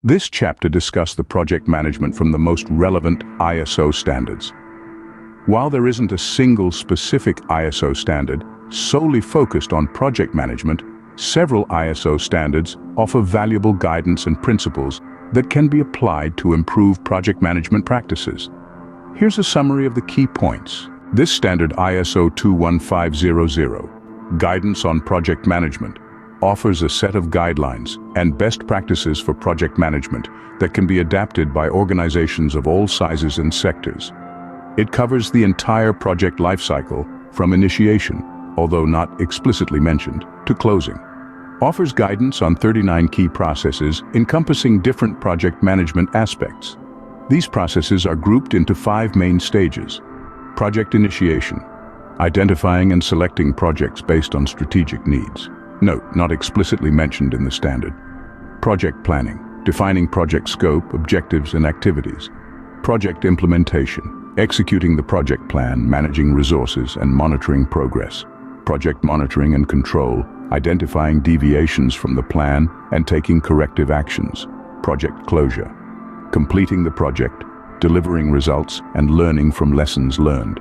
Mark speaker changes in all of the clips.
Speaker 1: This chapter discussed the project management from the most relevant ISO standards. While there isn't a single specific ISO standard solely focused on project management, several ISO standards offer valuable guidance and principles that can be applied to improve project management practices. Here's a summary of the key points. This standard, ISO 21500, Guidance on Project Management, offers a set of guidelines and best practices for project management that can be adapted by organizations of all sizes and sectors. It covers the entire project lifecycle from initiation, although not explicitly mentioned, to closing. Offers guidance on 39 key processes encompassing different project management aspects. These processes are grouped into 5 main stages. Project initiation, identifying and selecting projects based on strategic needs. Note, not explicitly mentioned in the standard. Project planning, defining project scope, objectives, and activities. Project implementation, executing the project plan, managing resources, and monitoring progress. Project monitoring and control, identifying deviations from the plan and taking corrective actions. Project closure, completing the project, delivering results, and learning from lessons learned.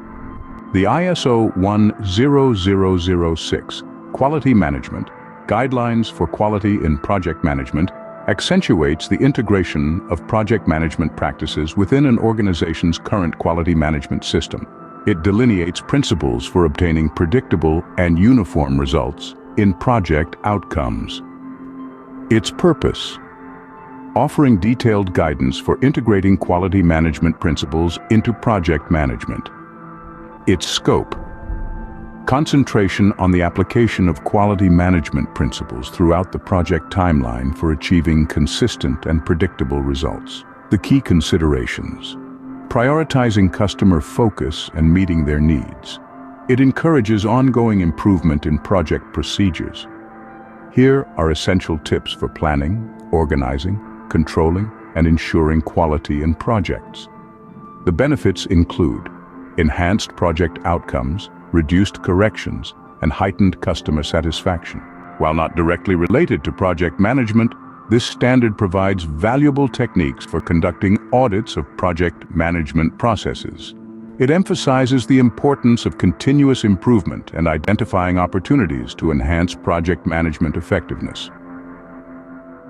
Speaker 1: The ISO 10006, Quality Management, Guidelines for Quality in Project Management, accentuates the integration of project management practices within an organization's current quality management system. It delineates principles for obtaining predictable and uniform results in project outcomes. Its purpose: offering detailed guidance for integrating quality management principles into project management. Its scope: concentration on the application of quality management principles throughout the project timeline for achieving consistent and predictable results. The key considerations: prioritizing customer focus and meeting their needs. It encourages ongoing improvement in project procedures. Here are essential tips for planning, organizing, controlling, and ensuring quality in projects. The benefits include enhanced project outcomes, reduced corrections, and heightened customer satisfaction. While not directly related to project management, this standard provides valuable techniques for conducting audits of project management processes. It emphasizes the importance of continuous improvement and identifying opportunities to enhance project management effectiveness.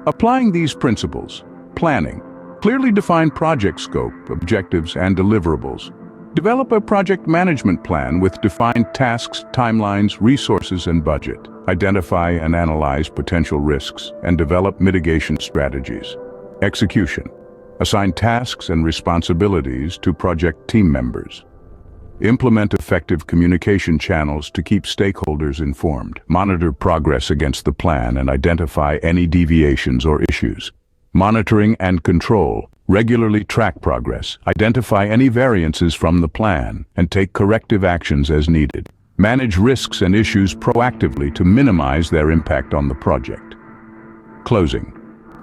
Speaker 1: Applying these principles: planning, clearly define project scope, objectives, and deliverables. Develop a project management plan with defined tasks, timelines, resources, and budget. Identify and analyze potential risks and develop mitigation strategies. Execution: assign tasks and responsibilities to project team members. Implement effective communication channels to keep stakeholders informed. Monitor progress against the plan and identify any deviations or issues. Monitoring and control: regularly track progress, identify any variances from the plan, and take corrective actions as needed. Manage risks and issues proactively to minimize their impact on the project. Closing: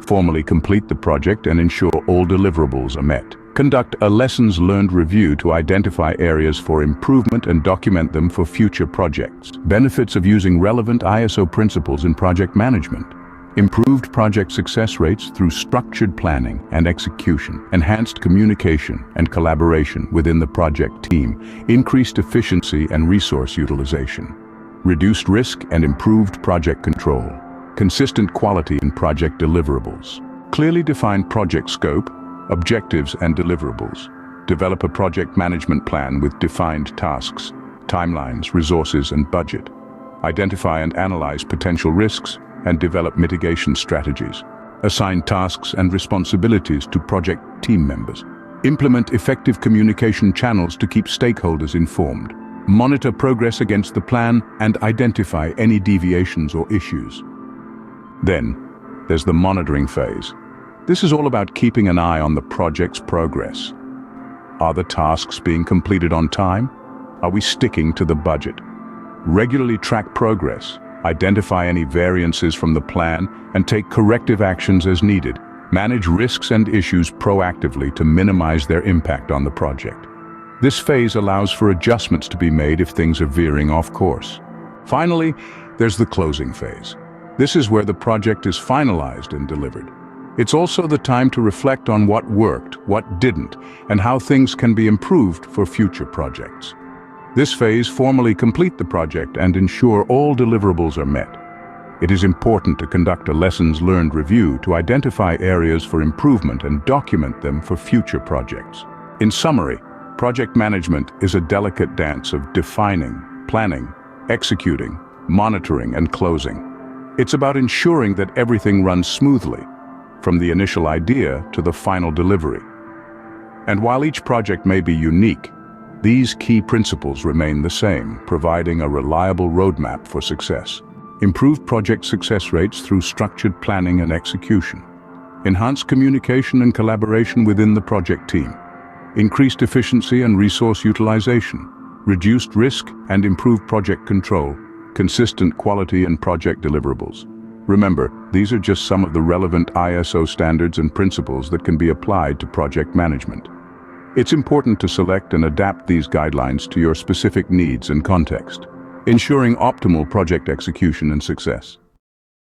Speaker 1: formally complete the project and ensure all deliverables are met. Conduct a lessons learned review to identify areas for improvement and document them for future projects. Benefits of using relevant ISO principles in project management: improved project success rates through structured planning and execution, enhanced communication and collaboration within the project team, increased efficiency and resource utilization, reduced risk and improved project control, consistent quality in project deliverables. Clearly define project scope, objectives, and deliverables. Develop a project management plan with defined tasks, timelines, resources, and budget. Identify and analyze potential risks and develop mitigation strategies. Assign tasks and responsibilities to project team members. Implement effective communication channels to keep stakeholders informed. Monitor progress against the plan and identify any deviations or issues. Then, there's the monitoring phase. This is all about keeping an eye on the project's progress. Are the tasks being completed on time? Are we sticking to the budget? Regularly track progress. Identify any variances from the plan and take corrective actions as needed. Manage risks and issues proactively to minimize their impact on the project. This phase allows for adjustments to be made if things are veering off course. Finally, there's the closing phase. This is where the project is finalized and delivered. It's also the time to reflect on what worked, what didn't, and how things can be improved for future projects. This phase formally completes the project and ensure all deliverables are met. It is important to conduct a lessons learned review to identify areas for improvement and document them for future projects. In summary, project management is a delicate dance of defining, planning, executing, monitoring, and closing. It's about ensuring that everything runs smoothly, from the initial idea to the final delivery. And while each project may be unique, these key principles remain the same, providing a reliable roadmap for success. Improve project success rates through structured planning and execution. Enhance communication and collaboration within the project team. Increased efficiency and resource utilization. Reduced risk and improved project control. Consistent quality and project deliverables. Remember, these are just some of the relevant ISO standards and principles that can be applied to project management. It's important to select and adapt these guidelines to your specific needs and context, ensuring optimal project execution and success.